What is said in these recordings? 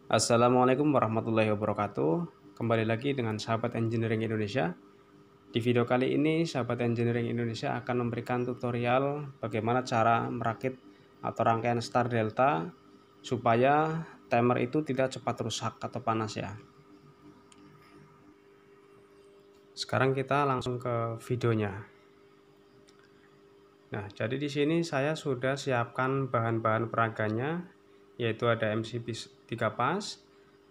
Assalamualaikum warahmatullahi wabarakatuh. Kembali lagi dengan sahabat engineering Indonesia. Di video kali ini sahabat engineering Indonesia akan memberikan tutorial bagaimana cara merakit atau rangkaian star delta supaya timer itu tidak cepat rusak atau panas ya. Sekarang kita langsung ke videonya. Nah, jadi di sini saya sudah siapkan bahan-bahan peraganya, yaitu ada MCB 3 pas,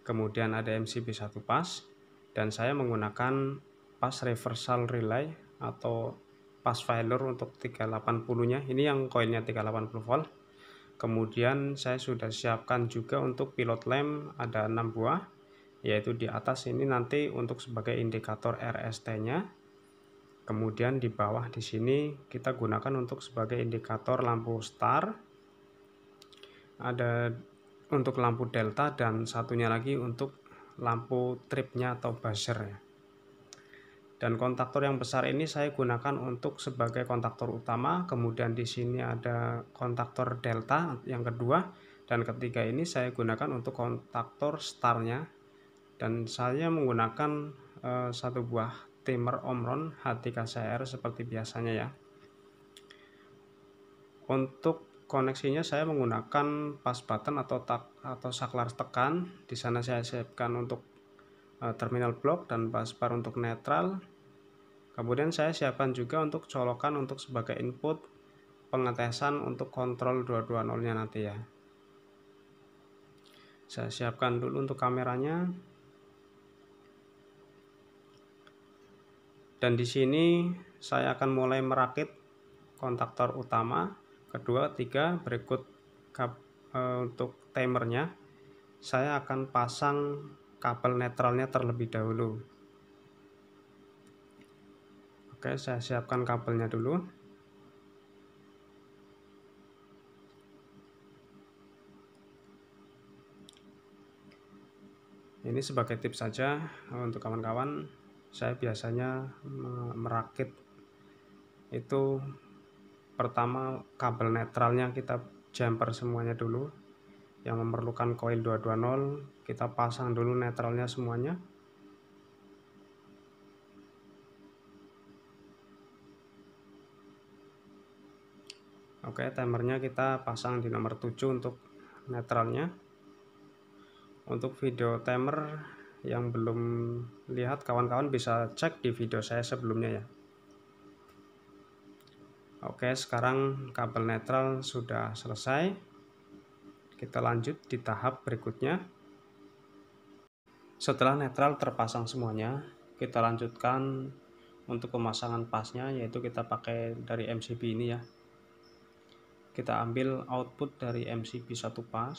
kemudian ada MCB 1 pas, dan saya menggunakan pas reversal relay atau pas failure untuk 380-nya. Ini yang koilnya 380 volt. Kemudian saya sudah siapkan juga untuk pilot lamp ada 6 buah, yaitu di atas ini nanti untuk sebagai indikator RST-nya. Kemudian di bawah di sini kita gunakan untuk sebagai indikator lampu star. Ada untuk lampu delta dan satunya lagi untuk lampu tripnya atau buzzer. Dan kontaktor yang besar ini saya gunakan untuk sebagai kontaktor utama. Kemudian di sini ada kontaktor delta yang kedua dan ketiga ini saya gunakan untuk kontaktor starnya. Dan saya menggunakan satu buah timer Omron H3CR seperti biasanya ya. Untuk koneksinya saya menggunakan pas button atau saklar tekan. Di sana saya siapkan untuk terminal block dan busbar untuk netral. Kemudian saya siapkan juga untuk colokan untuk sebagai input pengetesan untuk kontrol 220-nya nanti ya. Saya siapkan dulu untuk kameranya. Dan di sini saya akan mulai merakit kontaktor utama, kedua, ketiga, berikut untuk timernya. Saya akan pasang kabel netralnya terlebih dahulu. Oke, saya siapkan kabelnya dulu. Ini sebagai tips saja untuk kawan-kawan. Saya biasanya merakit itu pertama kabel netralnya kita jumper semuanya dulu. Yang memerlukan koil 220 kita pasang dulu netralnya semuanya. Oke, timernya kita pasang di nomor 7 untuk netralnya. Untuk video timer yang belum lihat, kawan-kawan bisa cek di video saya sebelumnya ya. Oke, sekarang kabel netral sudah selesai. Kita lanjut di tahap berikutnya. Setelah netral terpasang semuanya, kita lanjutkan untuk pemasangan pasnya, yaitu kita pakai dari MCB ini ya. Kita ambil output dari MCB 1 pas.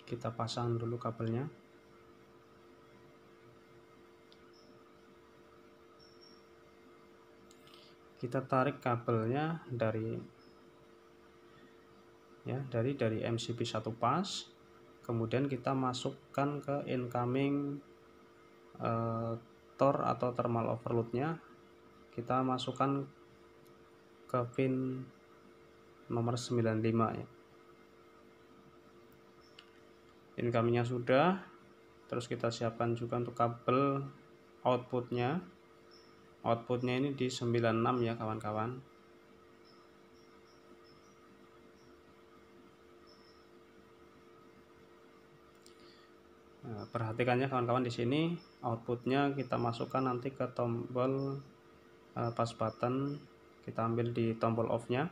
Kita pasang dulu kabelnya. Kita tarik kabelnya dari MCB 1 pas. Kemudian kita masukkan ke incoming TOR atau thermal overloadnya. Kita masukkan ke pin nomor 95 ya. Incomingnya sudah, terus kita siapkan juga untuk kabel outputnya. Outputnya ini di 96 ya kawan-kawan. Nah, perhatikannya kawan-kawan, di sini outputnya kita masukkan nanti ke tombol pas button. Kita ambil di tombol off-nya.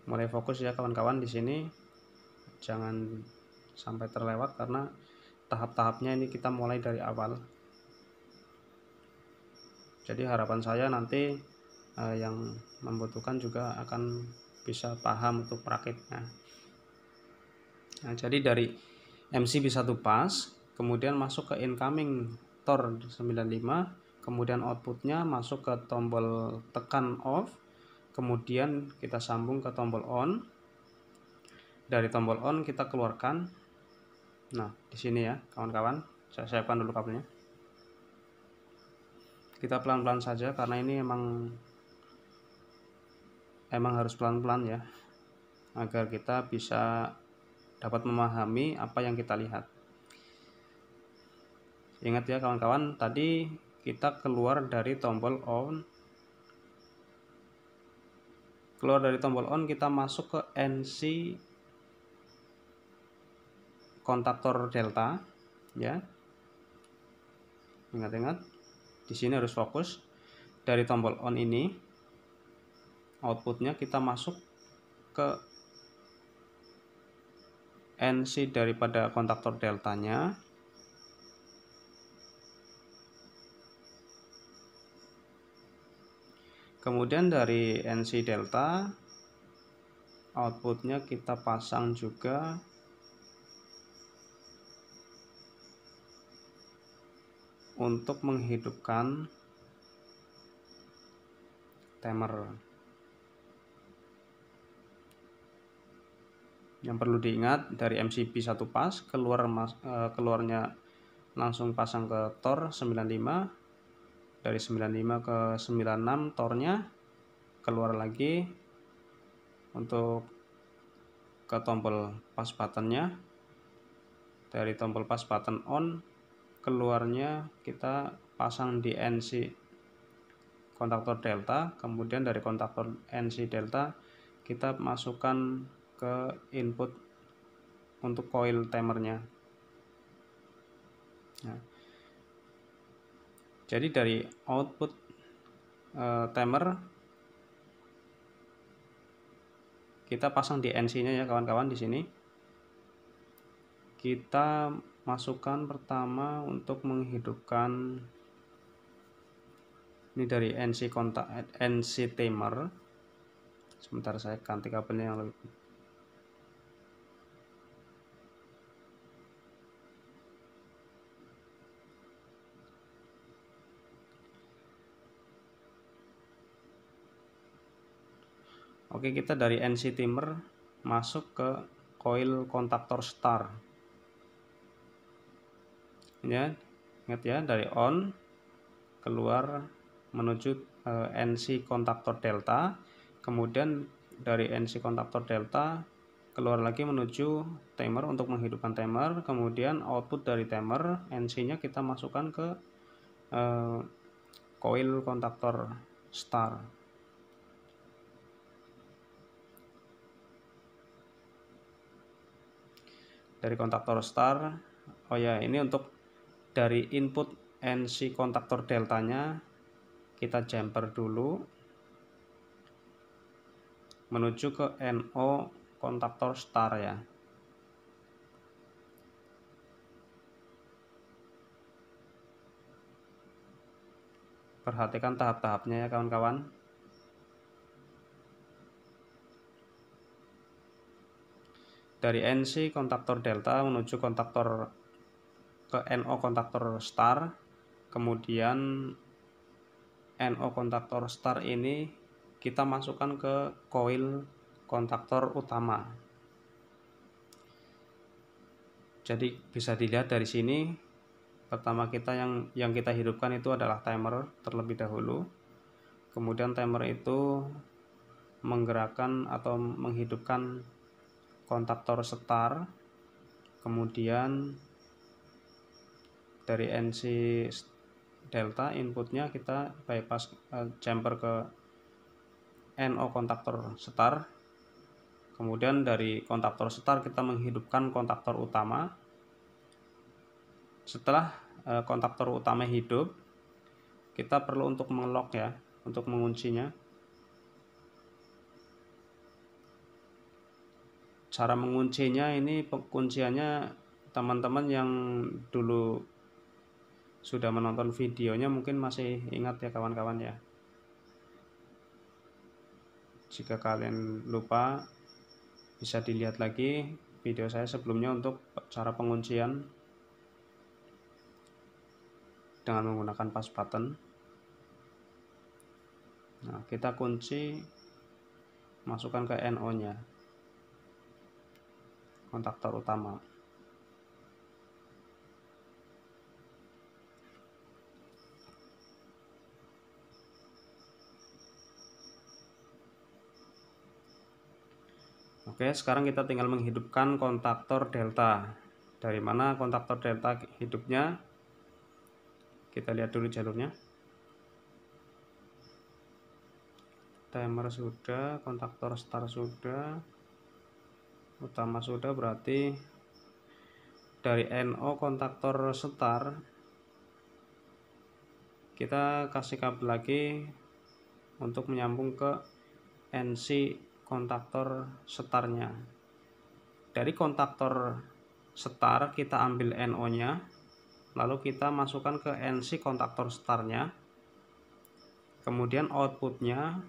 Mulai fokus ya kawan-kawan, di sini jangan sampai terlewat karena tahap-tahapnya ini kita mulai dari awal. Jadi harapan saya nanti yang membutuhkan juga akan bisa paham untuk merakitnya. Nah, jadi dari MCB 1 pas, kemudian masuk ke incoming TOR 95, kemudian outputnya masuk ke tombol tekan off, kemudian kita sambung ke tombol on. Dari tombol on kita keluarkan. Nah, di sini ya kawan-kawan, saya siapkan dulu kabelnya. Kita pelan-pelan saja karena ini emang harus pelan-pelan ya. agar kita bisa dapat memahami apa yang kita lihat. Ingat ya kawan-kawan, tadi kita keluar dari tombol on. Keluar dari tombol on, kita masuk ke NC kontaktor delta ya. Ingat-ingat, di sini harus fokus. Dari tombol on ini, outputnya kita masuk ke NC daripada kontaktor deltanya. Kemudian dari NC delta, outputnya kita pasang juga untuk menghidupkan timer. Yang perlu diingat, dari MCB 1 pas keluarnya langsung pasang ke Tor 95, dari 95 ke 96 tornya keluar lagi untuk ke tombol pas buttonnya. Dari tombol pas button on, keluarnya kita pasang di NC kontaktor delta. Kemudian dari kontaktor NC delta kita masukkan ke input untuk coil timernya. Nah, jadi dari output timer kita pasang di NC-nya ya kawan-kawan. Di sini kita masukkan pertama untuk menghidupkan, ini dari NC timer. Sebentar, saya ganti kabelnya yang lebih. Oke, kita dari NC timer masuk ke coil kontaktor star. Ya, ingat ya, dari on keluar menuju NC kontaktor delta, kemudian dari NC kontaktor delta keluar lagi menuju timer untuk menghidupkan timer, kemudian output dari timer NC-nya kita masukkan ke coil kontaktor star. Dari kontaktor star, oh ya, ini untuk dari input NC kontaktor deltanya kita jumper dulu menuju ke NO kontaktor star ya. Perhatikan tahap-tahapnya ya kawan-kawan. Dari NC kontaktor delta menuju kontaktor ke NO kontaktor star, kemudian NO kontaktor star ini kita masukkan ke coil kontaktor utama. Jadi bisa dilihat dari sini, pertama kita yang kita hidupkan itu adalah timer terlebih dahulu. Kemudian timer itu menggerakkan atau menghidupkan kontaktor star. Kemudian dari NC delta inputnya kita bypass jumper ke NO kontaktor star. Kemudian dari kontaktor star kita menghidupkan kontaktor utama. Setelah kontaktor utama hidup, kita perlu untuk mengelock ya, untuk menguncinya. Cara menguncinya ini, pengunciannya teman-teman yang dulu sudah menonton videonya mungkin masih ingat ya kawan-kawan ya. Jika kalian lupa, bisa dilihat lagi video saya sebelumnya untuk cara penguncian dengan menggunakan pas button. Nah, kita kunci, masukkan ke NO nya kontaktor utama. Oke, sekarang kita tinggal menghidupkan kontaktor delta. Dari mana kontaktor delta hidupnya? Kita lihat dulu jalurnya. Timer sudah, kontaktor start sudah, utama sudah, berarti dari NO kontaktor start kita kasih kabel lagi untuk menyambung ke NC kontaktor startnya. Dari kontaktor start kita ambil NO nya, lalu kita masukkan ke NC kontaktor startnya, kemudian outputnya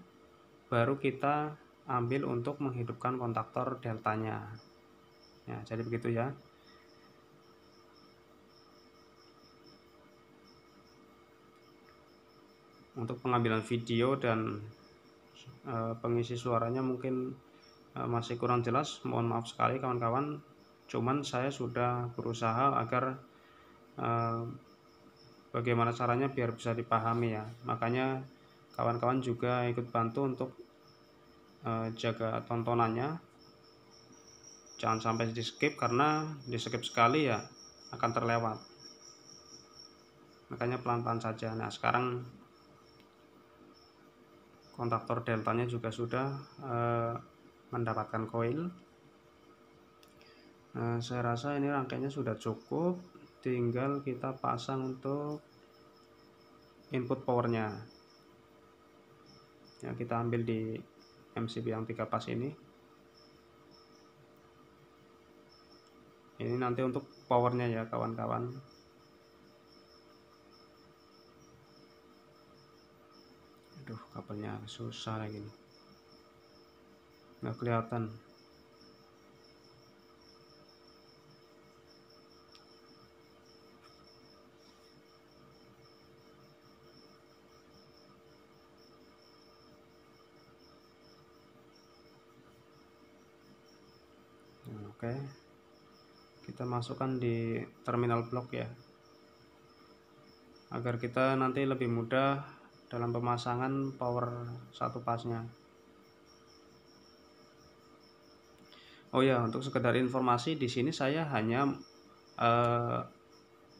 baru kita ambil untuk menghidupkan kontaktor deltanya. Ya, jadi begitu ya. Untuk pengambilan video dan pengisi suaranya mungkin masih kurang jelas, mohon maaf sekali kawan-kawan. Cuman saya sudah berusaha agar bagaimana caranya biar bisa dipahami ya. Makanya kawan-kawan juga ikut bantu untuk jaga tontonannya, jangan sampai di skip, karena di skip sekali ya akan terlewat. Makanya pelan-pelan saja. Nah, sekarang kontaktor deltanya juga sudah mendapatkan koil. Saya rasa ini rangkaiannya sudah cukup, tinggal kita pasang untuk input powernya ya. Kita ambil di MCB yang 3 pas ini nanti untuk powernya ya kawan-kawan. Aduh, kabelnya susah lagi nih, nggak kelihatan. Oke, kita masukkan di terminal blok ya, agar kita nanti lebih mudah dalam pemasangan power satu pasnya. Oh ya, untuk sekedar informasi, di sini saya hanya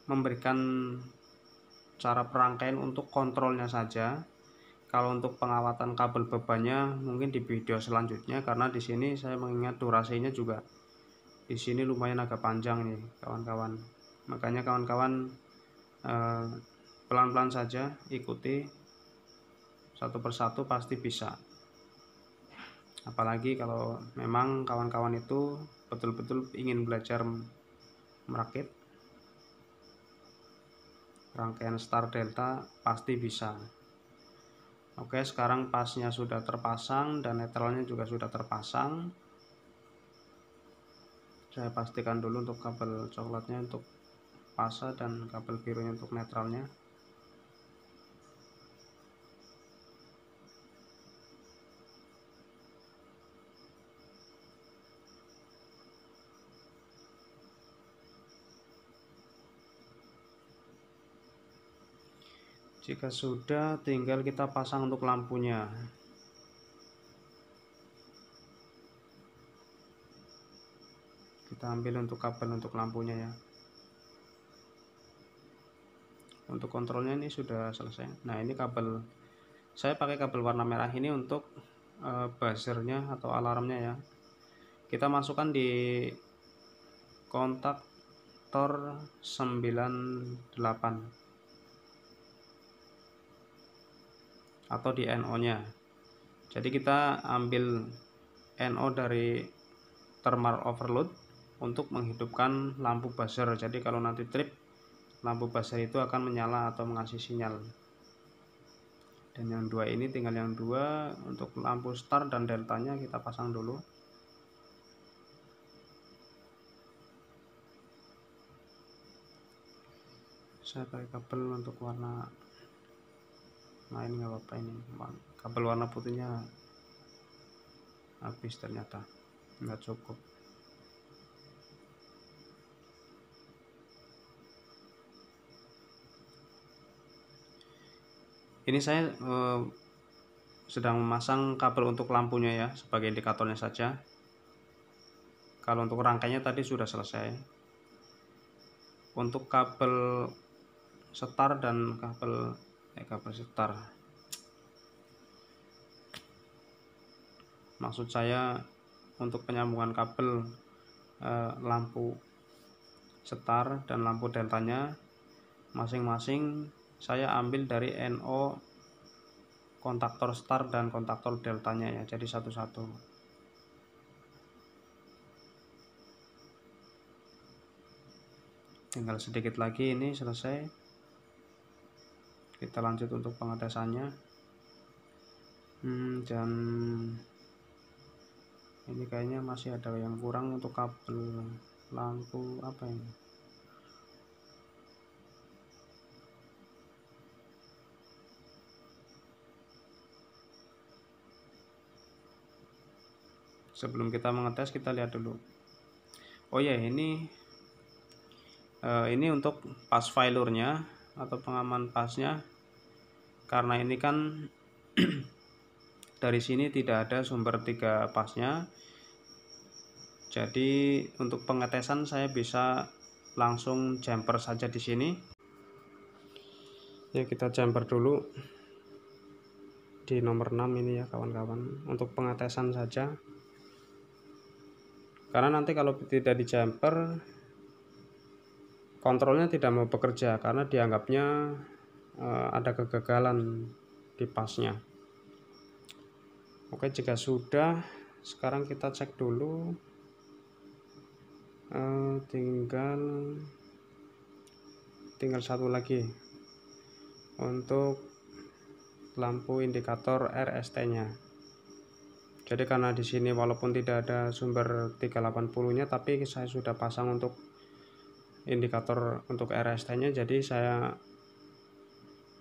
memberikan cara perangkaian untuk kontrolnya saja. Kalau untuk pengawatan kabel bebannya mungkin di video selanjutnya, karena di sini saya mengingat durasinya juga di sini lumayan agak panjang nih kawan-kawan. Makanya kawan-kawan pelan-pelan saja ikuti satu persatu, pasti bisa. Apalagi kalau memang kawan-kawan itu betul-betul ingin belajar merakit rangkaian start delta, pasti bisa. Oke, sekarang pasnya sudah terpasang dan netralnya juga sudah terpasang. Saya pastikan dulu untuk kabel coklatnya untuk pasa dan kabel birunya untuk netralnya. Jika sudah, tinggal kita pasang untuk lampunya. Kita ambil untuk kabel untuk lampunya ya. Untuk kontrolnya ini sudah selesai. Nah, ini kabel, saya pakai kabel warna merah ini untuk buzzernya atau alarmnya ya. Kita masukkan di kontaktor 98 atau di NO nya. Jadi kita ambil NO dari thermal overload untuk menghidupkan lampu buzzer. Jadi kalau nanti trip, lampu buzzer itu akan menyala atau mengasih sinyal. Dan yang dua ini, tinggal yang dua untuk lampu start dan deltanya kita pasang dulu. Saya pakai kabel untuk warna, nah ini nggak apa-apa, ini kabel warna putihnya habis, ternyata nggak cukup. Ini saya sedang memasang kabel untuk lampunya ya, sebagai indikatornya saja. Kalau untuk rangkainya tadi sudah selesai. Untuk kabel setar dan kabel setar, maksud saya untuk penyambungan kabel lampu setar dan lampu deltanya masing-masing saya ambil dari NO kontaktor star dan kontaktor deltanya ya, jadi satu-satu. Tinggal sedikit lagi, ini selesai. Kita lanjut untuk pengetesannya. Dan ini kayaknya masih ada yang kurang untuk kabel lampu apa ini. Sebelum kita mengetes, kita lihat dulu. Oh ya, ini untuk pas failurnya atau pengaman pasnya, karena ini kan dari sini tidak ada sumber 3 pasnya, jadi untuk pengetesan saya bisa langsung jumper saja di sini. Ya, kita jumper dulu di nomor 6 ini ya kawan-kawan, untuk pengetesan saja, karena nanti kalau tidak di jumper kontrolnya tidak mau bekerja karena dianggapnya ada kegagalan di pasnya. Oke, jika sudah, sekarang kita cek dulu. Tinggal satu lagi untuk lampu indikator RST-nya. Jadi karena di sini walaupun tidak ada sumber 380-nya, tapi saya sudah pasang untuk indikator untuk RST-nya, jadi saya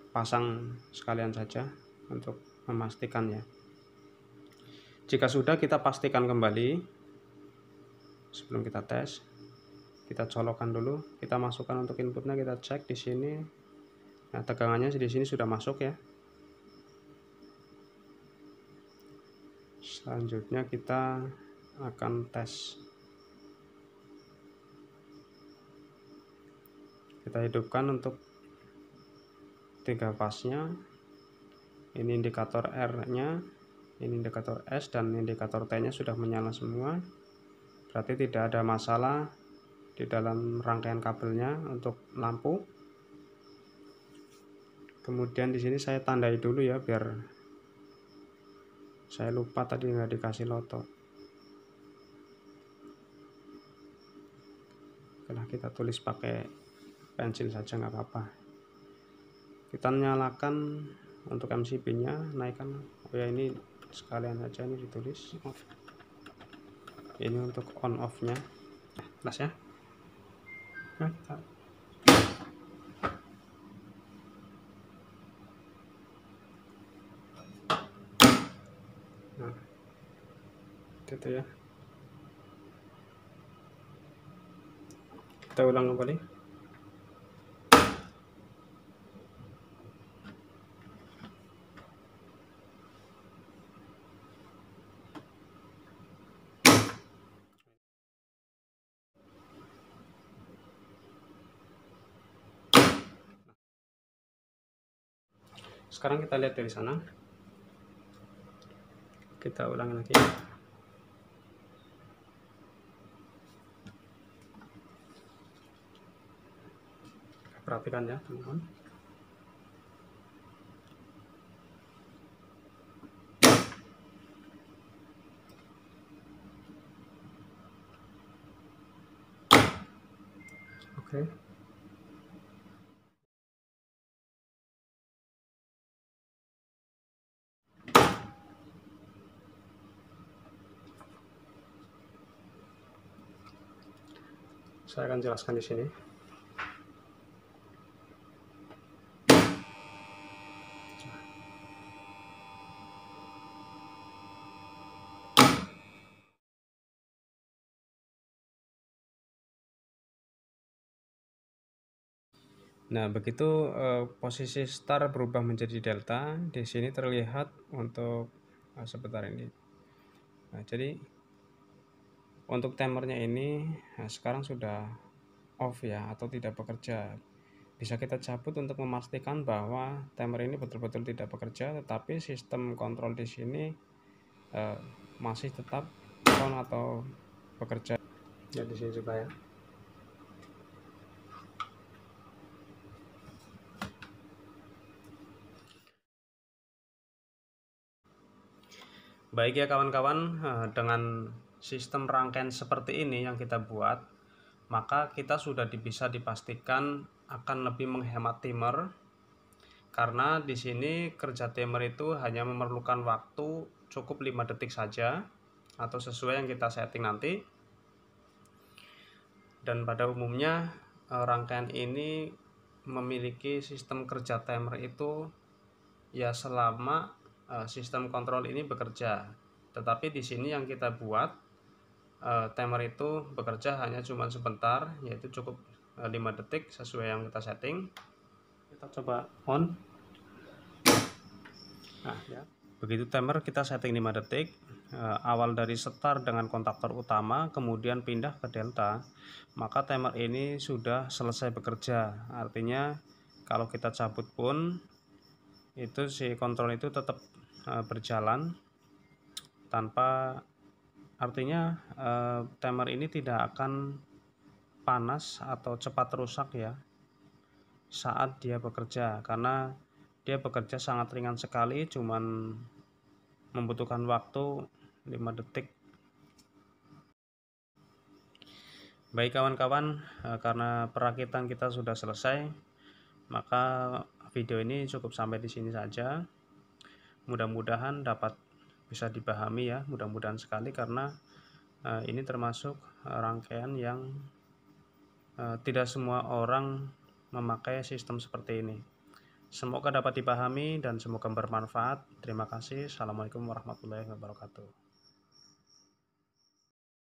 pasang sekalian saja untuk memastikannya. Jika sudah, kita pastikan kembali sebelum kita tes. Kita colokkan dulu, kita masukkan untuk inputnya, kita cek di sini. Nah, tegangannya di sini sudah masuk ya. Selanjutnya kita akan tes. Kita hidupkan untuk 3 pasnya. Ini indikator R-nya, ini indikator S, dan indikator T-nya sudah menyala semua. Berarti tidak ada masalah di dalam rangkaian kabelnya untuk lampu. Kemudian di sini saya tandai dulu ya, biar saya lupa tadi nggak dikasih loto. Setelah kita tulis pakai pensil saja nggak apa-apa. Kita nyalakan untuk MCB-nya, naikkan. Oh ya, ini sekalian aja ini ditulis off. Ini untuk on off-nya. Jelas ya. Nah, itu ya. Kita ulang kembali. Sekarang kita lihat dari sana. Kita ulangi lagi. Perhatikan ya, teman-teman. Oke. Saya akan jelaskan di sini. Nah, begitu posisi star berubah menjadi delta, di sini terlihat untuk sebentar ini. Nah, jadi Untuk timernya ini sekarang sudah off ya, atau tidak bekerja. Bisa kita cabut untuk memastikan bahwa timer ini betul-betul tidak bekerja, tetapi sistem kontrol di sini masih tetap on atau bekerja. Ya, di sini juga ya. Baik ya kawan-kawan, dengan sistem rangkaian seperti ini yang kita buat, maka kita sudah bisa dipastikan akan lebih menghemat timer, karena di sini kerja timer itu hanya memerlukan waktu cukup 5 detik saja atau sesuai yang kita setting nanti. Dan pada umumnya rangkaian ini memiliki sistem kerja timer itu ya selama sistem kontrol ini bekerja. Tetapi di sini yang kita buat timer itu bekerja hanya cuma sebentar, yaitu cukup 5 detik sesuai yang kita setting. Kita coba on. Nah ya, begitu timer kita setting 5 detik, awal dari start dengan kontaktor utama kemudian pindah ke delta, maka timer ini sudah selesai bekerja. Artinya kalau kita cabut pun itu si kontrol itu tetap berjalan tanpa, artinya timer ini tidak akan panas atau cepat rusak ya saat dia bekerja, karena dia bekerja sangat ringan sekali, cuman membutuhkan waktu 5 detik. Baik kawan-kawan, karena perakitan kita sudah selesai, maka video ini cukup sampai di sini saja. Mudah-mudahan dapat bisa dipahami ya, mudah-mudahan sekali, karena ini termasuk rangkaian yang tidak semua orang memakai sistem seperti ini. Semoga dapat dipahami dan semoga bermanfaat. Terima kasih. Assalamualaikum warahmatullahi wabarakatuh.